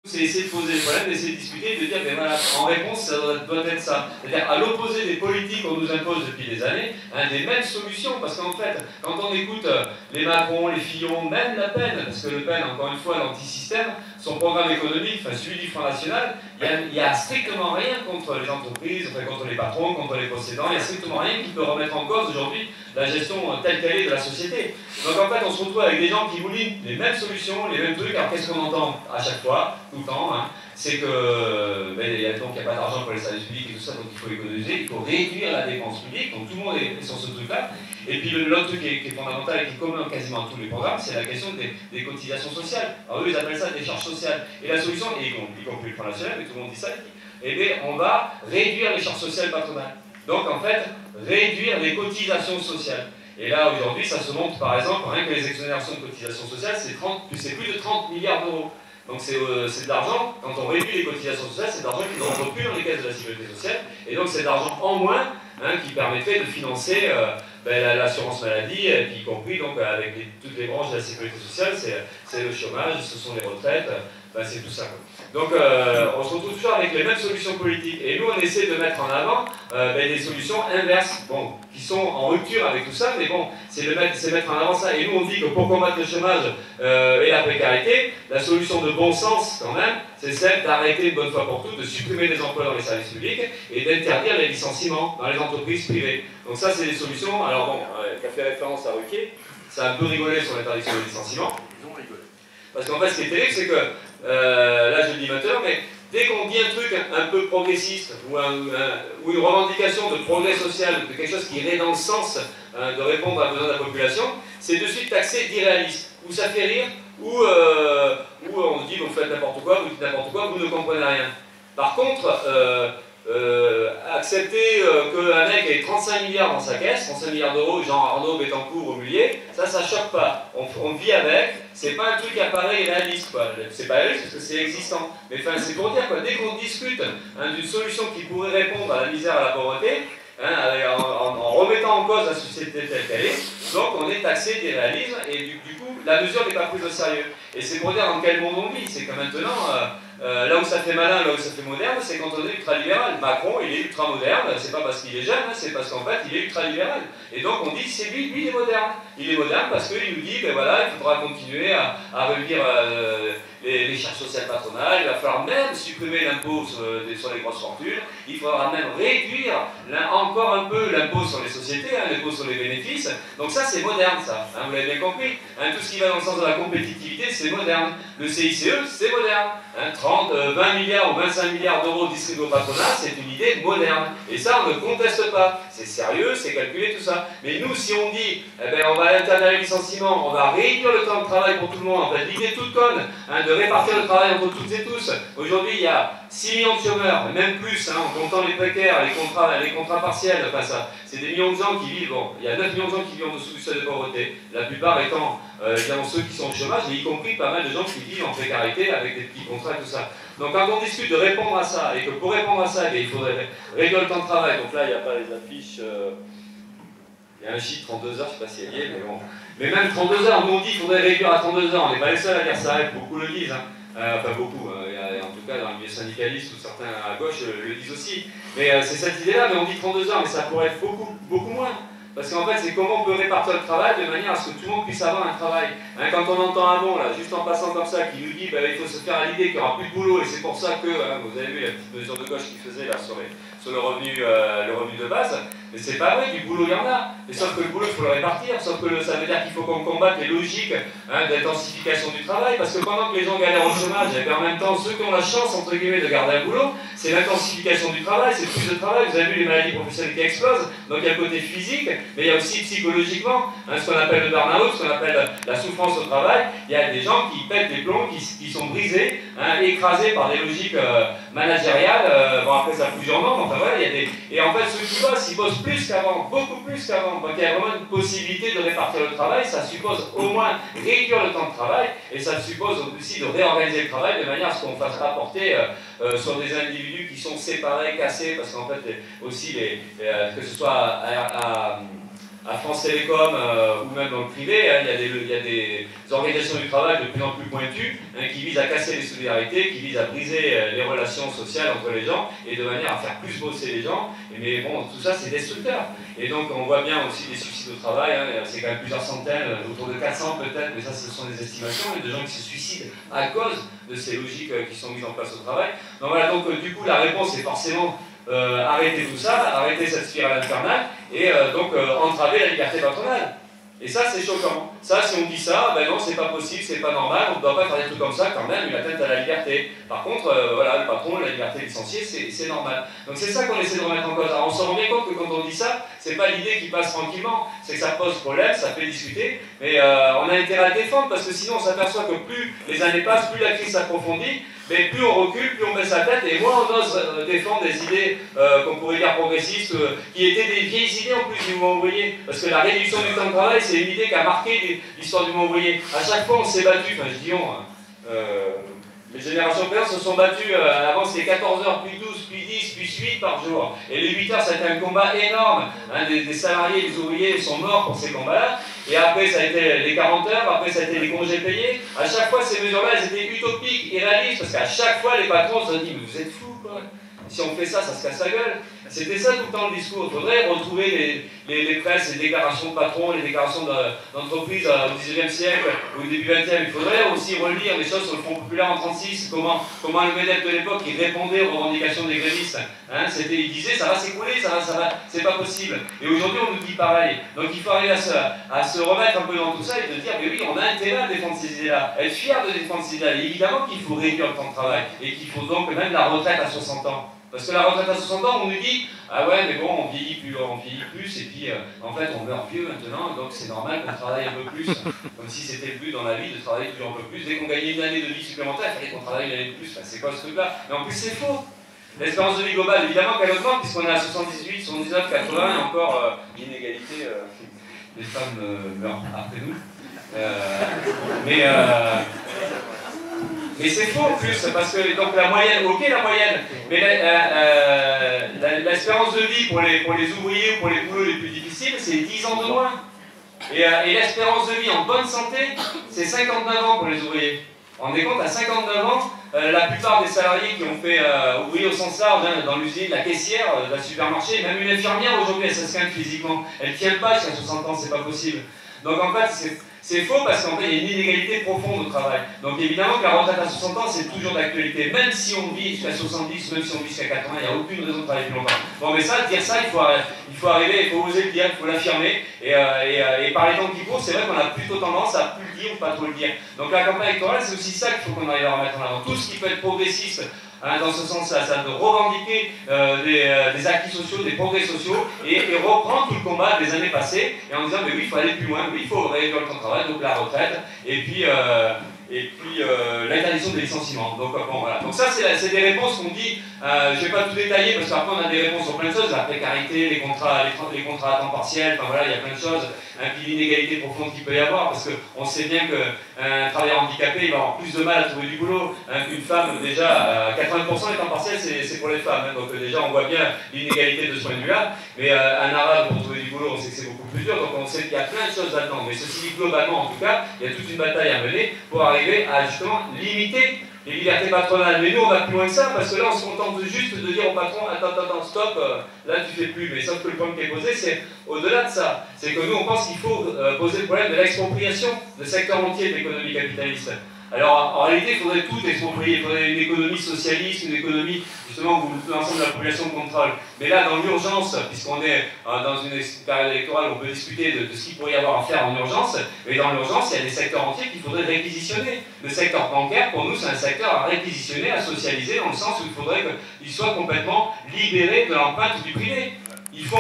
C'est essayer de poser les problèmes, d'essayer de discuter, de dire, mais voilà, en réponse, ça doit être ça. C'est-à-dire à l'opposé des politiques qu'on nous impose depuis des années, hein, des mêmes solutions, parce qu'en fait, quand on écoute les Macron, les Fillon, même Le Pen, parce que Le Pen, encore une fois, l'anti-système, son programme économique, enfin celui du Front National, il n'y a strictement rien contre les entreprises, enfin, contre les patrons, contre les possédants, il n'y a strictement rien qui peut remettre en cause aujourd'hui la gestion telle qu'elle est de la société. Donc en fait, on se retrouve avec des gens qui moulinent les mêmes solutions, les mêmes trucs. Alors qu'est-ce qu'on entend à chaque fois, tout le temps, hein, c'est que il n'y a pas d'argent pour les services publics et tout ça, donc il faut économiser, il faut réduire la dépense publique, donc tout le monde est sur ce truc-là. Et puis l'autre truc qui est fondamental et qui est commun quasiment à tous les programmes, c'est la question des cotisations sociales. Alors eux, ils appellent ça des charges sociales. Et la solution, et y compris le Front National, mais tout le monde dit ça, eh bien, on va réduire les charges sociales patronales. Donc en fait, réduire les cotisations sociales. Et là, aujourd'hui, ça se montre, par exemple, rien que les exonérations de cotisations sociales, c'est plus de 30 milliards d'euros. Donc c'est de l'argent, quand on réduit les cotisations sociales, c'est de l'argent qui ne rentre plus dans les caisses de la sécurité sociale, et donc c'est de l'argent en moins, hein, qui permettrait de financer l'assurance maladie, et puis y compris donc, avec toutes les branches de la sécurité sociale, c'est le chômage, ce sont les retraites, c'est tout ça. Donc on se retrouve toujours avec les mêmes solutions politiques. Et nous, on essaie de mettre en avant des solutions inverses, bon, qui sont en rupture avec tout ça, mais bon, c'est mettre en avant ça. Et nous, on dit que pour combattre le chômage et la précarité, la solution de bon sens, quand même, c'est celle d'arrêter une bonne fois pour toutes, de supprimer les emplois dans les services publics et d'interdire les licenciements dans les entreprises privées. Donc ça, c'est des solutions. Alors bon, qui a fait référence à Ruquier, ça a un peu rigolé sur l'interdiction des licenciements. Ils ont rigolé. Parce qu'en fait, ce qui est terrible, c'est que, là je le dis maintenant, mais dès qu'on dit un truc un peu progressiste, ou une revendication de progrès social, de quelque chose qui irait dans le sens de répondre aux besoins de la population, c'est de suite taxé d'irréaliste. Ou ça fait rire, ou on se dit, vous faites n'importe quoi, vous dites n'importe quoi, vous ne comprenez rien. Par contre, accepter qu'un mec ait 35 milliards dans sa caisse, 35 milliards d'euros, genre Arnaud, Bettencourt, Aubulier, ça choque pas. On vit avec, c'est pas un truc qui apparaît réaliste, quoi. C'est pas réaliste parce que c'est existant. Mais enfin, c'est pour dire, quoi, dès qu'on discute d'une solution qui pourrait répondre à la misère, à la pauvreté, hein, en remettant en cause la société telle qu'elle est, donc on est taxé d'irréalisme et du coup, la mesure n'est pas prise au sérieux. Et c'est pour dire dans quel monde on vit, c'est que maintenant, là où ça fait malin, là où ça fait moderne, c'est quand on est ultra-libéral. Macron, il est ultra-moderne, c'est pas parce qu'il est jeune, c'est parce qu'en fait, il est ultra-libéral. Et donc on dit, c'est lui, il est moderne. Il est moderne parce qu'il nous dit, ben voilà, il faudra continuer à réduire les charges sociales patronales, il va falloir même supprimer l'impôt sur les grosses fortunes, il faudra même réduire encore un peu l'impôt sur les sociétés, hein, l'impôt sur les bénéfices. Donc ça, c'est moderne, ça, hein, vous l'avez bien compris. Hein, tout ce qui va dans le sens de la compétitivité, c'est moderne. Le CICE, c'est moderne. Hein, 20 milliards ou 25 milliards d'euros distribués au patronat, c'est une idée moderne. Et ça, on ne conteste pas. C'est sérieux, c'est calculé, tout ça. Mais nous, si on dit, eh ben, on va interdire les licenciements, on va réduire le temps de travail pour tout le monde, en fait, l'idée toute conne, hein, de répartir le travail entre toutes et tous. Aujourd'hui, il y a 6 millions de chômeurs, même plus, hein, en comptant les précaires, les contrats partiels, enfin ça, c'est des millions de gens qui vivent, bon, il y a 9 millions de gens qui vivent en dessous du seuil de pauvreté, la plupart étant évidemment ceux qui sont au chômage, et y compris pas mal de gens qui vivent en précarité avec des petits contrats et tout ça. Donc quand on discute de répondre à ça, et que pour répondre à ça, il faudrait réduire le temps de travail, donc là il n'y a pas les affiches, il y a un chiffre 32 heures, je ne sais pas si elle y est, mais bon. Mais même 32 heures, nous on dit qu'il faudrait réduire à 32 heures, on n'est pas les seuls à dire ça, beaucoup le disent, hein. Enfin beaucoup, en tout cas dans le milieu syndicaliste ou certains à gauche le disent aussi. Mais c'est cette idée-là, mais on dit 32 heures, mais ça pourrait être beaucoup moins. Parce qu'en fait, c'est comment on peut répartir le travail de manière à ce que tout le monde puisse avoir un travail. Hein, quand on entend un bon, là, juste en passant comme ça, qui nous dit il faut se faire à l'idée qu'il n'y aura plus de boulot, et c'est pour ça que, hein, vous avez vu la petite mesure de gauche qu'il faisait là sur le revenu de base, mais c'est pas vrai, du boulot il y en a. Mais sauf que le boulot, il faut le répartir, sauf que ça veut dire qu'il faut qu'on combatte les logiques, hein, d'intensification du travail, parce que pendant que les gens galèrent au chômage, et en même temps, ceux qui ont la chance, entre guillemets, de garder un boulot, c'est l'intensification du travail, c'est plus de travail. Vous avez vu les maladies professionnelles qui explosent, donc il y a le côté physique, mais il y a aussi psychologiquement, hein, ce qu'on appelle le burn-out, ce qu'on appelle la souffrance au travail. Il y a des gens qui pètent les plombs, qui sont brisés, hein, écrasés par des logiques managériales. Bon, après ça a plusieurs noms, enfin voilà, il y a des... Et en fait, ceux qui bossent, ils bossent plus qu'avant, beaucoup plus qu'avant. Donc il y a vraiment une possibilité de répartir le travail, ça suppose au moins réduire le temps de travail, et ça suppose aussi de réorganiser le travail de manière à ce qu'on fasse rapporter sur des individus qui sont séparés, cassés, parce qu'en fait, aussi, que ce soit à France Télécom ou même dans le privé, hein, il y a des organisations du travail de plus en plus pointues hein, qui visent à casser les solidarités, qui visent à briser les relations sociales entre les gens et de manière à faire plus bosser les gens. Mais bon, tout ça c'est destructeur. Et donc on voit bien aussi des suicides au travail, hein, c'est quand même plusieurs centaines, autour de 400 peut-être, mais ça ce sont des estimations, et de gens qui se suicident à cause de ces logiques qui sont mises en place au travail. Donc voilà, donc du coup la réponse est forcément arrêter tout ça, arrêter cette spirale infernale et donc entraver la liberté patronale. Et ça, c'est choquant. Ça, si on dit ça, ben non, c'est pas possible, c'est pas normal, on ne doit pas faire des trucs comme ça quand même, une atteinte à la liberté. Par contre, voilà, le patron, la liberté licenciée, c'est normal. Donc c'est ça qu'on essaie de remettre en cause. Alors on se rend bien compte que quand on dit ça, c'est pas l'idée qui passe tranquillement, c'est que ça pose problème, ça fait discuter, mais on a intérêt à le défendre parce que sinon on s'aperçoit que plus les années passent, plus la crise s'approfondit, mais plus on recule, plus on baisse la tête, et moins on ose défendre des idées qu'on pourrait dire progressistes, qui étaient des vieilles idées en plus du mouvement ouvrier. Parce que la réduction du temps de travail, c'est une idée qui a marqué l'histoire du mouvement ouvrier. À chaque fois, on s'est battu, enfin je dis les générations précédentes se sont battues, avant c'était 14 heures, puis 12, puis 10, puis 8 par jour. Et les 8 heures, ça a été un combat énorme. Hein, des salariés, des ouvriers sont morts pour ces combats-là. Et après, ça a été les 40 heures, après, ça a été les congés payés. À chaque fois, ces mesures-là, elles étaient utopiques, irréalistes, parce qu'à chaque fois, les patrons se sont dit, mais vous êtes fous, quoi. Si on fait ça, ça se casse la gueule. C'était ça tout le temps le discours. Il faudrait retrouver les presses, les déclarations de patrons, les déclarations d'entreprises au 19e siècle, au début 20e. Il faudrait aussi relire les choses sur le Front populaire en 1936, comment le MEDEF de l'époque qui répondait aux revendications des grévistes. Hein, il disait ça va s'écrouler, ça va, c'est pas possible. Et aujourd'hui on nous dit pareil. Donc il faut arriver à se remettre un peu dans tout ça et de dire mais oui, on a intérêt à défendre ces idées-là, être fier de défendre ces idées-là. Et évidemment qu'il faut réduire le temps de travail et qu'il faut donc même la retraite à 60 ans. Parce que la retraite à 60 ans, on nous dit ah ouais, mais bon, on vieillit plus, et puis en fait, on meurt vieux maintenant, donc c'est normal qu'on travaille un peu plus. Comme si c'était le but dans la vie de travailler toujours un peu plus. Dès qu'on gagnait une année de vie supplémentaire, il fallait qu'on travaille une année de plus. Enfin, c'est quoi ce truc-là? Mais en plus, c'est faux. L'espérance de vie globale, évidemment qu'elle augmente, puisqu'on est à 78, 79, 80, et encore l'inégalité, les femmes meurent après nous. Mais c'est faux en plus, parce que donc la moyenne, ok la moyenne, mais l'espérance de vie pour les ouvriers ou pour les boulots les plus difficiles, c'est 10 ans de moins. Et l'espérance de vie en bonne santé, c'est 59 ans pour les ouvriers. On se rend compte, à 59 ans, la plupart des salariés qui ont fait ouvrier au sens large, hein, dans l'usine, la caissière, la supermarché, même une infirmière aujourd'hui, elle s'esquinte physiquement. Elle ne tient pas jusqu'à 60 ans, c'est pas possible. Donc en fait, c'est faux parce qu'en fait, il y a une inégalité profonde au travail. Donc évidemment que la retraite à 60 ans, c'est toujours d'actualité. Même si on vit jusqu'à 70, même si on vit jusqu'à 80, il n'y a aucune raison de travailler plus longtemps. Bon, mais ça, dire ça, il faut arriver, il faut oser le dire, il faut l'affirmer. Et par les temps qui courent, c'est vrai qu'on a plutôt tendance à plus le dire ou pas trop le dire. Donc la campagne électorale, c'est aussi ça qu'il faut qu'on arrive à remettre en avant. Tout ce qui peut être progressiste, hein, dans ce sens-là, ça de revendiquer des acquis sociaux, des progrès sociaux, et reprendre tout le combat des années passées, et en disant, mais oui, il faut aller plus loin, oui, il faut réduire le temps de travail, donc la retraite, et puis l'interdiction des licenciements. Donc bon, voilà. Donc ça, c'est des réponses qu'on dit, je ne vais pas tout détailler, parce qu'après on a des réponses sur plein de choses, la précarité, les contrats à temps partiel, enfin voilà, il y a plein de choses, hein, puis l'inégalité profonde qu'il peut y avoir, parce qu'on sait bien qu'un travailleur handicapé, il va avoir plus de mal à trouver du boulot, hein, qu'une femme, déjà, 80% des temps partiels, c'est pour les femmes, hein, donc déjà on voit bien l'inégalité de ce point de vue-là, mais un arabe, pour trouver du boulot, on sait que c'est beaucoup plus dur, donc on sait qu'il y a plein de choses là-dedans, mais ceci dit, globalement, en tout cas, il y a toute une bataille à mener pour arriver à justement limiter les libertés patronales. Mais nous, on va plus loin que ça, parce que là, on se contente juste de dire au patron, attends, stop, là, tu fais plus. Mais sauf que le problème qui est posé, c'est au-delà de ça. C'est que nous, on pense qu'il faut poser le problème de l'expropriation de secteurs entiers de l'économie capitaliste. Alors, en réalité, il faudrait tout exproprier. Il faudrait une économie socialiste, une économie, justement, où l'ensemble de la population contrôle. Mais là, dans l'urgence, puisqu'on est dans une période électorale, on peut discuter de ce qu'il pourrait y avoir à faire en urgence, mais dans l'urgence, il y a des secteurs entiers qu'il faudrait réquisitionner. Le secteur bancaire, pour nous, c'est un secteur à réquisitionner, à socialiser, dans le sens où il faudrait qu'il soit complètement libéré de l'empreinte du privé. Il faut